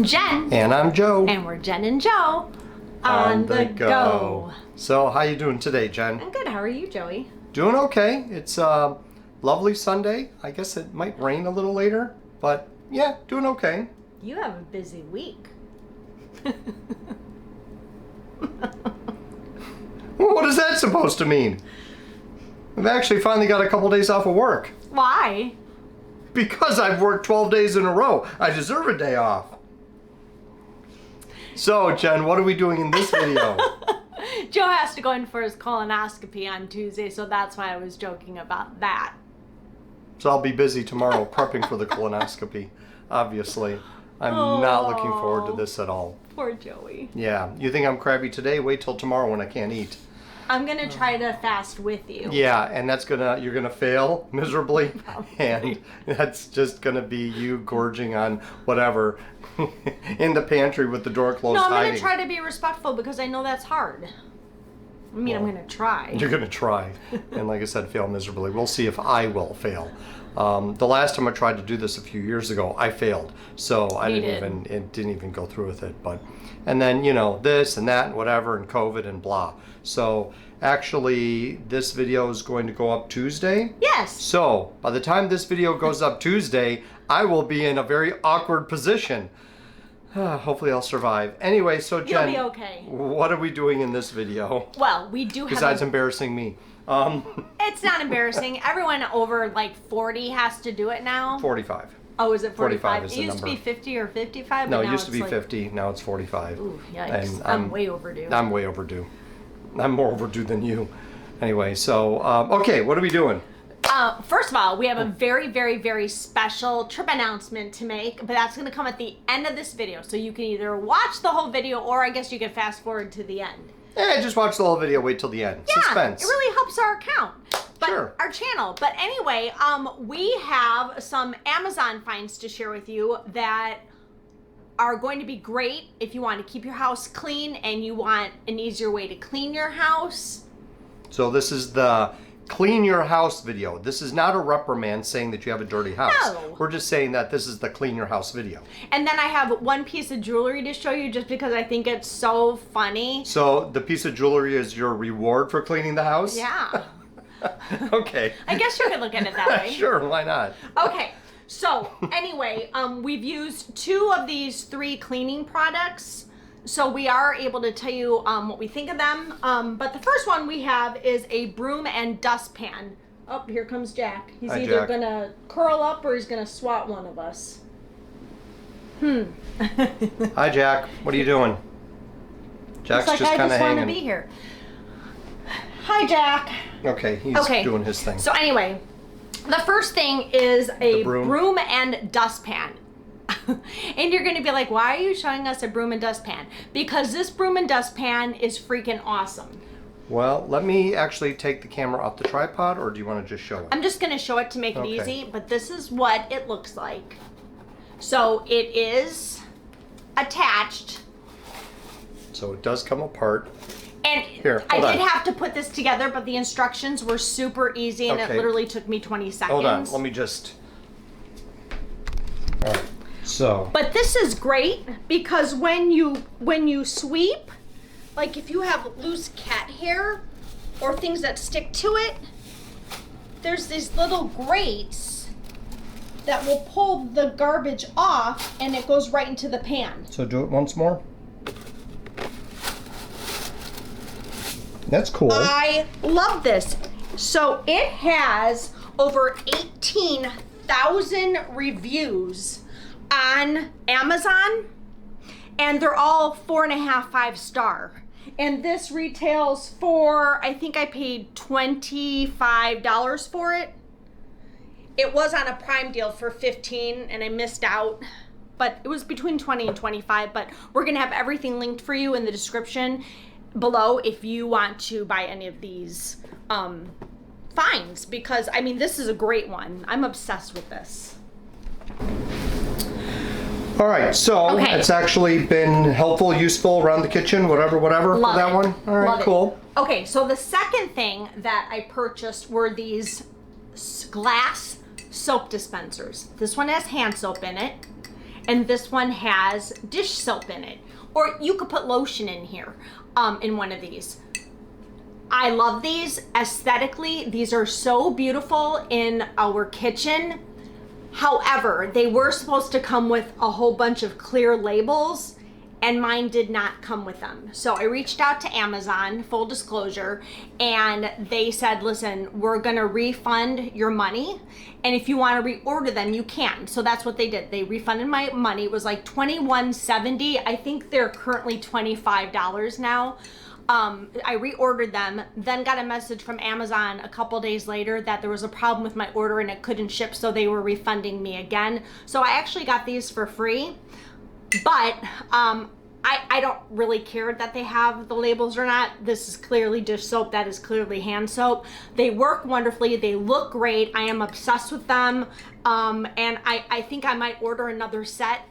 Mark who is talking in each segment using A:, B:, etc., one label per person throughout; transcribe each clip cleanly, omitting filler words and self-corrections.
A: I'm Jen.
B: And I'm Joe.
A: And we're Jen and Joe on the go.
B: So how you doing today, Jen?
A: I'm good. How are you, Joey?
B: Doing okay. It's a lovely Sunday. I guess it might rain a little later, but yeah, doing okay.
A: You have a busy week.
B: What is that supposed to mean? I've actually finally got a couple days off of work.
A: Why?
B: Because I've worked 12 days in a row. I deserve a day off. So, Jen, what are we doing in this video?
A: Joe has to go in for his colonoscopy on Tuesday, so that's why I was joking about that.
B: So I'll be busy tomorrow prepping for the colonoscopy, obviously. I'm not looking forward to this at all.
A: Poor Joey.
B: Yeah. You think I'm crabby today? Wait till tomorrow when I can't eat.
A: I'm gonna try to fast with you.
B: Yeah, and you're gonna fail miserably. And that's just gonna be you gorging on whatever in the pantry with the door closed.
A: No, I'm
B: hiding.
A: gonna try to be respectful because I know that's hard. I mean, well, I'm gonna try.
B: You're gonna try. And like I said, fail miserably. We'll see if I will fail. The last time I tried to do this a few years ago, I failed. So I didn't even go through with it. And then, you know, this and that and whatever and COVID and blah. So actually this video is going to go up Tuesday.
A: Yes.
B: So by the time this video goes up Tuesday, I will be in a very awkward position. Hopefully I'll survive. Anyway, so Jen,
A: you'll be okay.
B: What are we doing in this video?
A: Well, we do have
B: besides embarrassing me.
A: It's not embarrassing. Everyone over like 40 has to do it now.
B: 45.
A: Oh, is it 45?
B: Is
A: it
B: the
A: used
B: number.
A: to be 50 or 55.
B: No,
A: but
B: it
A: now
B: used to be
A: like
B: 50. Now it's 45.
A: Ooh, yikes.
B: And
A: I'm way overdue.
B: I'm way overdue. I'm more overdue than you. Anyway, so, okay, what are we doing?
A: First of all, we have a very, very, very special trip announcement to make, but that's going to come at the end of this video. So you can either watch the whole video or I guess you can fast forward to the end.
B: Just watch the whole video, wait till the end.
A: Yeah,
B: Suspense.
A: It really helps our account. But
B: sure.
A: Our channel. But anyway, we have some Amazon finds to share with you that are going to be great if you want to keep your house clean and you want an easier way to clean your house.
B: So this is the clean your house video. This is not a reprimand saying that you have a dirty house.
A: No.
B: We're just saying that this is the clean your house video.
A: And then I have one piece of jewelry to show you just because I think it's so funny.
B: So the piece of jewelry is your reward for cleaning the house?
A: Yeah.
B: Okay.
A: I guess you could look at it that way.
B: Sure, why not?
A: Okay. So anyway, we've used 2 of these 3 cleaning products. So we are able to tell you what we think of them. But the first one we have is a Broom and Dustpan. Oh, here comes Jack. He's either going to curl up or he's going to swat one of us.
B: Hi, Jack. What are you doing? Jack's
A: Looks like
B: just kind of hanging.
A: I just want to be here. Hi, Jack.
B: Okay, he's doing his thing.
A: So anyway, the first thing is a broom and dustpan. And you're going to be like, why are you showing us a broom and dustpan? Because this broom and dustpan is freaking awesome.
B: Well, let me actually take the camera off the tripod, or do you want to just show it?
A: I'm just going to show it to make it easy, but this is what it looks like. So it is attached.
B: So it does come apart.
A: And
B: here,
A: I did have to put this together, but the instructions were super easy, and it literally took me 20 seconds.
B: Hold on, let me just... All right, so...
A: But this is great because when you sweep, like if you have loose cat hair or things that stick to it, there's these little grates that will pull the garbage off, and it goes right into the pan.
B: So do it once more. That's cool.
A: I love this. So it has over 18,000 reviews on Amazon, and they're all 4.5, 5-star. And this retails for, I think I paid $25 for it. It was on a Prime deal for $15 and I missed out. But it was between $20 and $25, but we're gonna have everything linked for you in the description below if you want to buy any of these finds, because I mean this is a great one. I'm obsessed with this.
B: All right, so it's actually been helpful, useful around the kitchen, whatever
A: Love
B: for that
A: it.
B: one. All right,
A: Love
B: cool.
A: It. Okay, so the second thing that I purchased were these glass soap dispensers. This one has hand soap in it, and this one has dish soap in it. Or you could put lotion in here, in one of these. I love these. Aesthetically, these are so beautiful in our kitchen. However, they were supposed to come with a whole bunch of clear labels, and mine did not come with them. So I reached out to Amazon, full disclosure, and they said, listen, we're gonna refund your money, and if you wanna reorder them, you can. So that's what they did. They refunded my money. It was like $21.70. I think they're currently $25 now. I reordered them, then got a message from Amazon a couple days later that there was a problem with my order and it couldn't ship, so they were refunding me again. So I actually got these for free, but I don't really care that they have the labels or not. This is clearly dish soap, that is clearly hand soap. They work wonderfully, they look great, I am obsessed with them, and I think I might order another set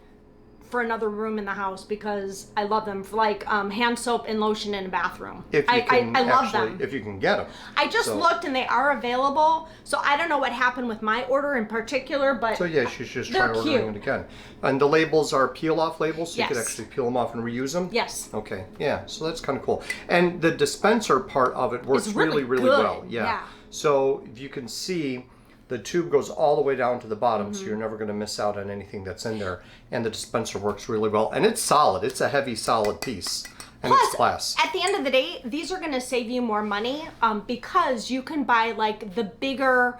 A: for another room in the house because I love them, for like hand soap and lotion in a bathroom.
B: If you can
A: I love them.
B: If you can get them.
A: I just looked and they are available, so I don't know what happened with my order in particular, but
B: so yeah, you should just try ordering it again. And the labels are peel-off labels, so you could actually peel them off and reuse them?
A: Yes.
B: Okay, yeah, so that's kind of cool. And the dispenser part of it works really well. Yeah. So if you can see, the tube goes all the way down to the bottom, so you're never going to miss out on anything that's in there. And the dispenser works really well. And it's solid. It's a heavy, solid piece. And
A: plus,
B: it's glass.
A: At the end of the day, these are going to save you more money because you can buy like the bigger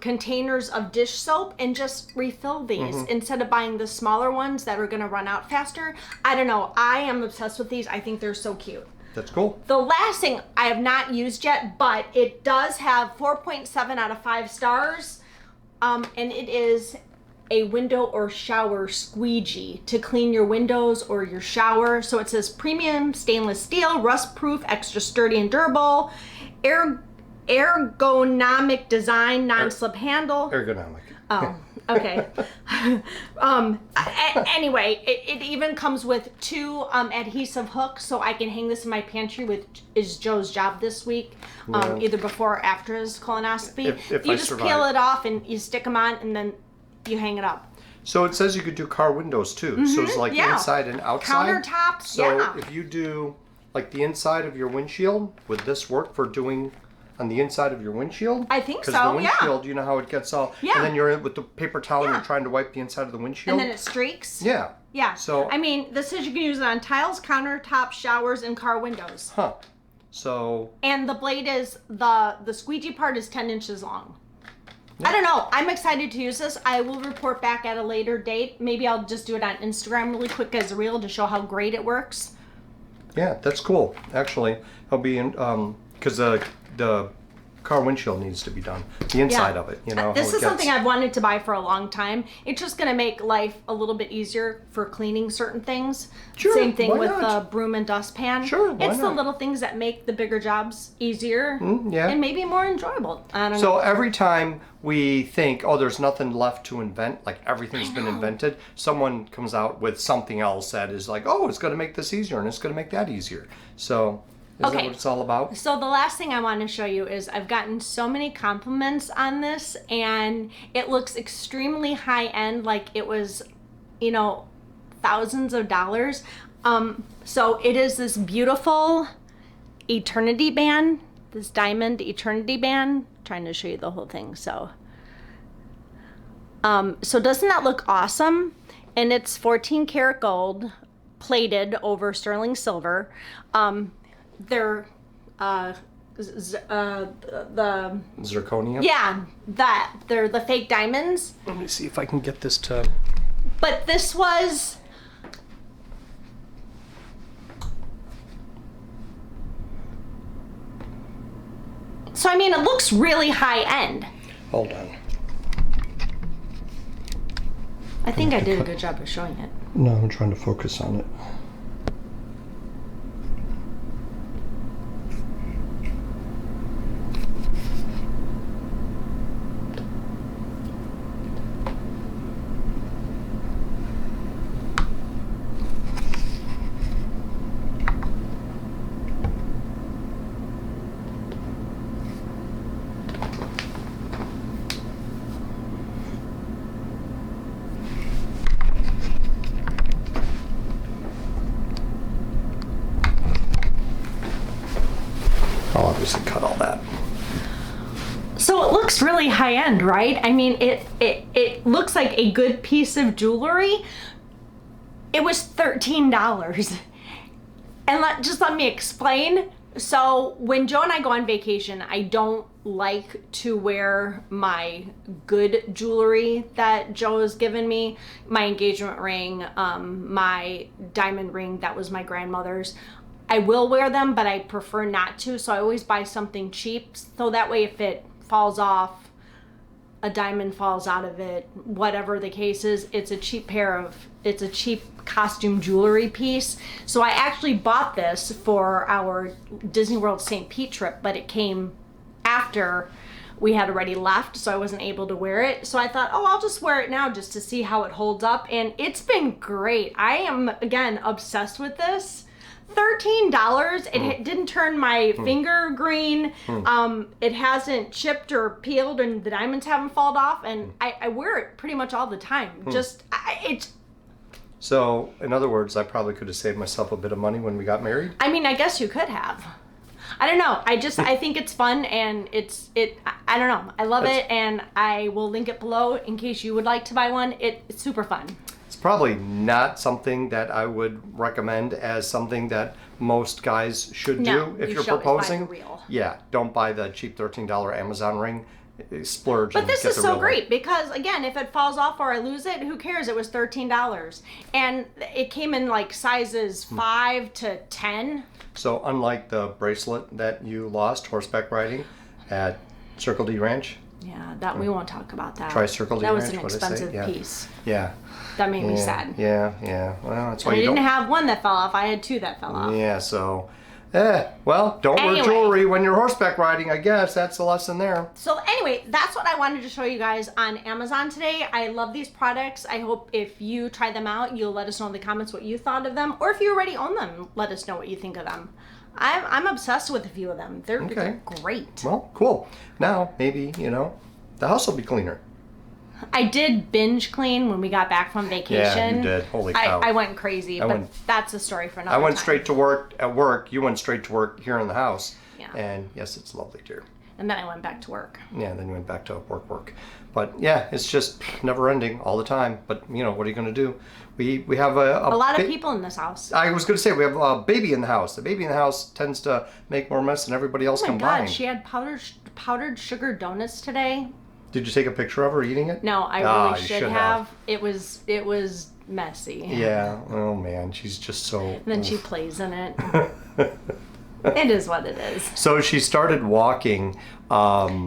A: containers of dish soap and just refill these instead of buying the smaller ones that are going to run out faster. I don't know. I am obsessed with these. I think they're so cute.
B: That's cool.
A: The last thing I have not used yet, but it does have 4.7 out of 5 stars, and it is a window or shower squeegee to clean your windows or your shower. So it says premium stainless steel, rust-proof, extra sturdy and durable, ergonomic design, non-slip handle.
B: Ergonomic.
A: Oh, okay. Anyway, it even comes with 2 adhesive hooks, so I can hang this in my pantry, which is Joe's job this week, either before or after his colonoscopy.
B: If
A: you
B: I
A: just
B: survive.
A: peel it off and you stick them on, and then you hang it up.
B: So it says you could do car windows too. So it's like inside and outside.
A: Countertops,
B: So if you do like the inside of your windshield, would this work for doing on the inside of your windshield?
A: I think so,
B: Because the windshield, you know how it gets all,
A: Yeah.
B: and then you're in with the paper towel and you're trying to wipe the inside of the windshield.
A: And then it streaks.
B: Yeah.
A: Yeah.
B: So
A: I mean, this says you can use it on tiles, countertops, showers, and car windows.
B: Huh. So.
A: And the blade is, the squeegee part is 10 inches long. I don't know. I'm excited to use this. I will report back at a later date. Maybe I'll just do it on Instagram really quick as a reel to show how great it works.
B: Yeah, that's cool. Actually, I'll be in, because the car windshield needs to be done. The inside of it, you know.
A: This is something I've wanted to buy for a long time. It's just going to make life a little bit easier for cleaning certain things.
B: Sure,
A: Same thing
B: why
A: with
B: not?
A: the Broom and Dustpan.
B: Sure, why
A: It's the
B: not?
A: little things that make the bigger jobs easier
B: yeah.
A: and maybe more enjoyable. I don't know.
B: So every time we think, oh, there's nothing left to invent, like everything's been invented, someone comes out with something else that is like, oh, it's going to make this easier and it's going to make that easier. So is that what it's all about?
A: So the last thing I want to show you is I've gotten so many compliments on this, and it looks extremely high end, like it was, you know, thousands of dollars. So it is this beautiful eternity band, this diamond eternity band. I'm trying to show you the whole thing. So doesn't that look awesome? And it's 14 karat gold plated over sterling silver. They're the
B: Zirconia?
A: yeah, they're the fake diamonds.
B: Let me see if I can get this to...
A: But this was so I mean it looks really high end.
B: Hold on.
A: I think I did a good job of showing it.
B: No, I'm trying to focus on it. I'll obviously cut all that.
A: So it looks really high end, right? I mean, it looks like a good piece of jewelry. It was $13. And just let me explain. So when Joe and I go on vacation, I don't like to wear my good jewelry that Joe has given me. My engagement ring, my diamond ring that was my grandmother's. I will wear them, but I prefer not to. So I always buy something cheap. So that way if it falls off, a diamond falls out of it, whatever the case is, it's a cheap costume jewelry piece. So I actually bought this for our Disney World St. Pete trip, but it came after we had already left, so I wasn't able to wear it. So I thought, oh, I'll just wear it now just to see how it holds up. And it's been great. I am, again, obsessed with this. $13. It didn't turn my finger green. It hasn't chipped or peeled, and the diamonds haven't fallen off. And I wear it pretty much all the time.
B: So, in other words, I probably could have saved myself a bit of money when we got married.
A: I mean, I guess you could have. I don't know. I think it's fun, and I don't know. I love it, and I will link it below in case you would like to buy one. It's super fun.
B: It's probably not something that I would recommend as something that most guys should do if you're proposing.
A: Buy the real.
B: Yeah, don't buy the cheap $13 Amazon ring. Splurge.
A: But this is so great because, again, if it falls off or I lose it, who cares? It was $13, and it came in like sizes 5 to 10.
B: So unlike the bracelet that you lost horseback riding at Circle D Ranch.
A: Yeah, that we won't talk about that.
B: Try Circle D
A: That
B: Ranch.
A: was an expensive piece.
B: Yeah.
A: That made me sad.
B: Yeah. Well, that's why
A: I didn't have one that fell off. I had two that fell off.
B: Yeah, so, well, don't wear jewelry when you're horseback riding, I guess. That's the lesson there.
A: So anyway, that's what I wanted to show you guys on Amazon today. I love these products. I hope if you try them out, you'll let us know in the comments what you thought of them. Or if you already own them, let us know what you think of them. I'm obsessed with a few of them. They're great.
B: Well, cool. Now, maybe, the house will be cleaner.
A: I did binge clean when we got back from vacation.
B: Yeah, you did. Holy cow.
A: I went crazy, but that's a story for another time.
B: I went straight to work at work. You went straight to work here in the house.
A: Yeah.
B: And yes, it's lovely, dear.
A: And then I went back to work.
B: Yeah, then you went back to work. But yeah, it's just never ending all the time. But what are you going to do? We have a
A: lot of people in this house.
B: I was going to say, we have a baby in the house. The baby in the house tends to make more mess than everybody else combined.
A: Oh my God, she had powdered sugar donuts today.
B: Did you take a picture of her eting it?
A: No, I really should have. It was messy.
B: Yeah. Oh man, she's just so.
A: And then she plays in it. It is what it is.
B: So she started walking.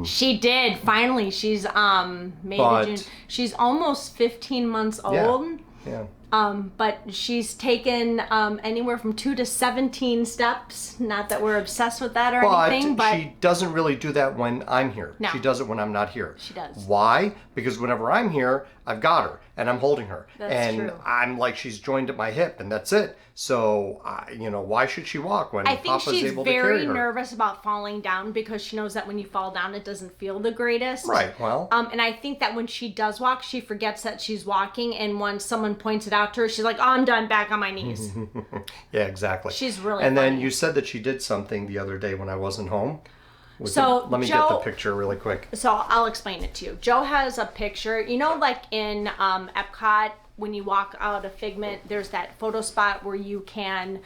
A: She did. Finally, she's June. She's almost 15 months old.
B: Yeah.
A: But she's taken anywhere from 2 to 17 steps. Not that we're obsessed with that or anything, but
B: she doesn't really do that when I'm here.
A: No.
B: She does it when I'm not here.
A: She does.
B: Why? Because whenever I'm here, I've got her and I'm holding her,
A: That's true.
B: I'm like she's joined at my hip, and that's it. So, why should she walk when
A: I think
B: Papa's
A: she's
B: able to carry her?
A: very nervous about falling down because she knows that when you fall down, it doesn't feel the greatest.
B: Right. Well.
A: And I think that when she does walk, she forgets that she's walking, and once someone points it out to her, she's like, "Oh, I'm done. Back on my knees."
B: Yeah, exactly.
A: She's really.
B: And
A: funny.
B: then you said that she did something the other day when I wasn't home. Let me get the picture really quick.
A: So I'll explain it to you. Joe has a picture. Like in Epcot, when you walk out of Figment, there's that photo spot where you can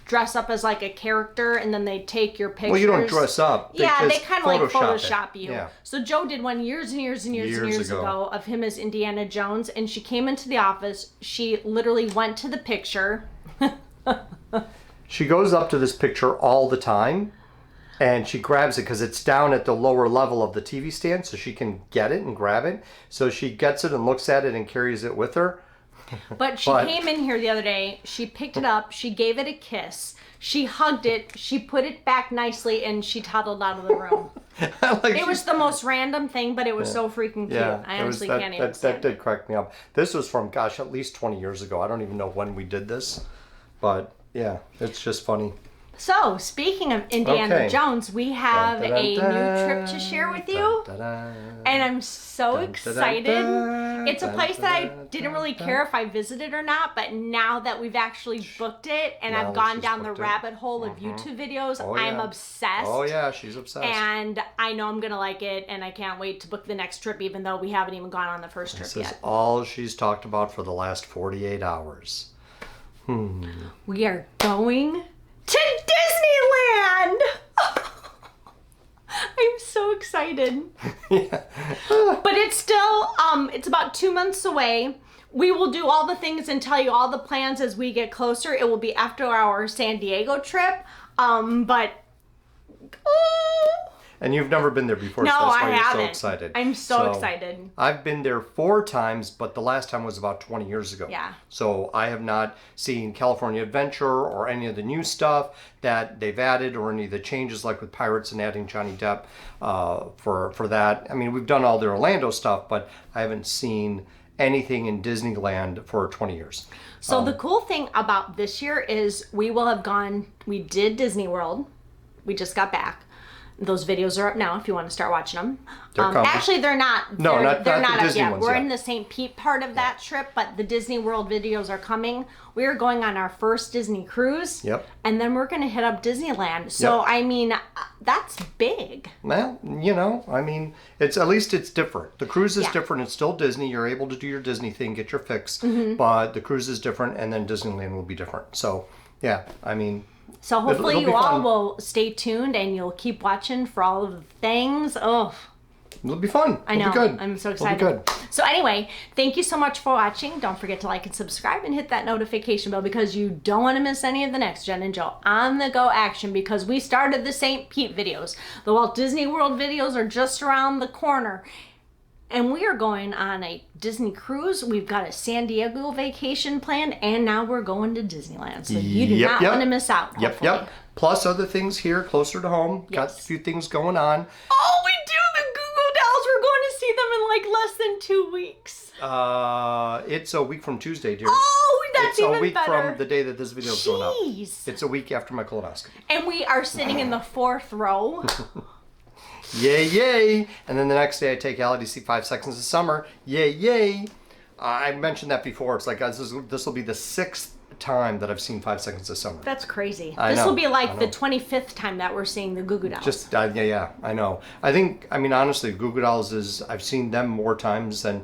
A: dress up as like a character, and then they take your pictures.
B: Well, you don't dress up.
A: They kind of like Photoshop you.
B: Yeah.
A: So Joe did one years ago of him as Indiana Jones, and she came into the office. She literally went to the picture.
B: She goes up to this picture all the time. And she grabs it because it's down at the lower level of the TV stand, so she can get it and grab it. So she gets it and looks at it and carries it with her.
A: But she came in here the other day, she picked it up, she gave it a kiss, she hugged it, she put it back nicely, and she toddled out of the room. It was the most random thing, but it was so freaking cute. I honestly can't even stand it.
B: That did crack me up. This was from, at least 20 years ago. I don't even know when we did this. But, yeah, it's just funny.
A: So, speaking of Indiana
B: Okay.
A: Jones, we have
B: Dun, dun,
A: a
B: dun,
A: new trip to share with you.
B: Dun, dun, dun.
A: And I'm so
B: Dun, dun,
A: excited.
B: dun,
A: It's a
B: dun,
A: place
B: dun,
A: that I
B: dun,
A: didn't really
B: dun.
A: care if I visited or not, but now that we've actually booked it and
B: Now
A: I've
B: that
A: gone
B: she's
A: down the
B: booked it.
A: rabbit hole of YouTube videos,
B: Oh,
A: I'm
B: yeah.
A: obsessed.
B: Oh yeah, she's obsessed.
A: And I know I'm going to like it, and I can't wait to book the next trip, even though we haven't even gone on the first trip
B: This is
A: yet.
B: all she's talked about for the last 48 hours.
A: We are going to Disneyland! I'm so excited.
B: Yeah.
A: But it's still, it's about 2 months away. We will do all the things and tell you all the plans as we get closer. It will be after our San Diego trip. But,
B: And you've never been there before,
A: no,
B: so that's why
A: I
B: you're
A: haven't.
B: so excited.
A: I'm so excited.
B: I've been there 4 times, but the last time was about 20 years ago.
A: Yeah.
B: So I have not seen California Adventure or any of the new stuff that they've added or any of the changes like with Pirates and adding Johnny Depp for that. I mean, we've done all the Orlando stuff, but I haven't seen anything in Disneyland for 20 years.
A: So the cool thing about this year is we did Disney World. We just got back. Those videos are up now if you want to start watching them.
B: They're coming.
A: Actually, they're not.
B: No, not
A: they're
B: the
A: not up
B: Disney
A: yet.
B: ones
A: We're
B: yet.
A: in the St. Pete part of that trip, but the Disney World videos are coming. We are going on our first Disney cruise.
B: Yep.
A: And then we're going to hit up Disneyland. So,
B: Yep.
A: I mean, that's big.
B: Well, you know, I mean, at least it's different. The cruise is
A: Yeah.
B: different. It's still Disney. You're able to do your Disney thing, get your fix,
A: Mm-hmm.
B: but the cruise is different, and then Disneyland will be different. So, yeah, I mean,
A: So hopefully
B: it'll be
A: you all
B: fun.
A: will stay tuned and you'll keep watching for all of the things. Oh,
B: it'll be fun.
A: I know.
B: It'll be good.
A: I'm so
B: It'll be
A: excited.
B: good.
A: So anyway, thank you so much for watching. Don't forget to like and subscribe and hit that notification bell because you don't want to miss any of the next Jen and Joe on the go action because we started the St. Pete videos. The Walt Disney World videos are just around the corner. And we are going on a Disney cruise. We've got a San Diego vacation planned, and now we're going to Disneyland. So you do not want to miss out. Hopefully.
B: Yep. Plus other things here closer to home. Got a
A: Yes.
B: few things going on.
A: Oh, we do the Goo Goo Dolls. We're going to see them in like less than 2 weeks.
B: It's a week from Tuesday, dear.
A: Oh, that's
B: it's
A: even
B: a week
A: better.
B: from the day that this video is going up.
A: Jeez.
B: It's a week after my colonoscopy.
A: And we are sitting in the 4th row.
B: Yay, yay. And then the next day I take Allie to see 5 Seconds of Summer. Yay, yay. I mentioned that before. It's like this will be the 6th time that I've seen 5 Seconds of Summer.
A: That's crazy.
B: I
A: This
B: know,
A: will be
B: I
A: like the
B: know.
A: 25th time that we're seeing the Goo Goo Dolls.
B: Just, yeah, I know. I mean, honestly, Goo Goo Dolls I've seen them more times than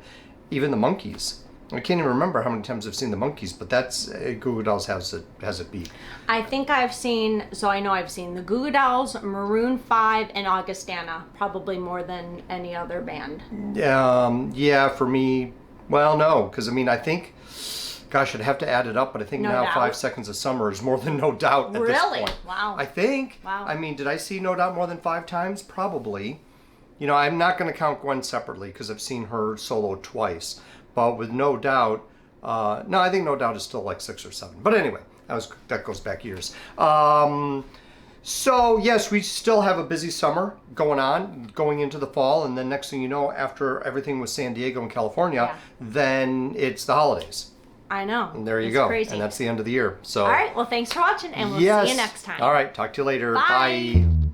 B: even the Monkees. I can't even remember how many times I've seen the Monkees, but that's, Goo Goo Dolls has it beat.
A: I think I've seen the Goo Goo Dolls, Maroon 5, and Augustana. Probably more than any other band.
B: Yeah, for me, well, no, because I mean, I think, gosh, I'd have to add it up, but I think
A: No
B: now
A: Doubt.
B: 5 Seconds of Summer is more than No Doubt at this
A: Really?
B: point.
A: Wow.
B: I think.
A: Wow.
B: I mean, did I see No Doubt more than 5 times? Probably. You know, I'm not going to count Gwen separately because I've seen her solo twice. But with No Doubt, no, I think No Doubt is still like 6 or 7. But anyway, that goes back years. So yes, we still have a busy summer going on, going into the fall, and then next thing you know, after everything with San Diego and California, then it's the holidays.
A: I know.
B: And there you
A: It's
B: go.
A: Crazy.
B: And that's the end of the year. So
A: All right. Well, thanks for watching, and we'll
B: yes.
A: see you next time.
B: All right. Talk to you later.
A: Bye.
B: Bye.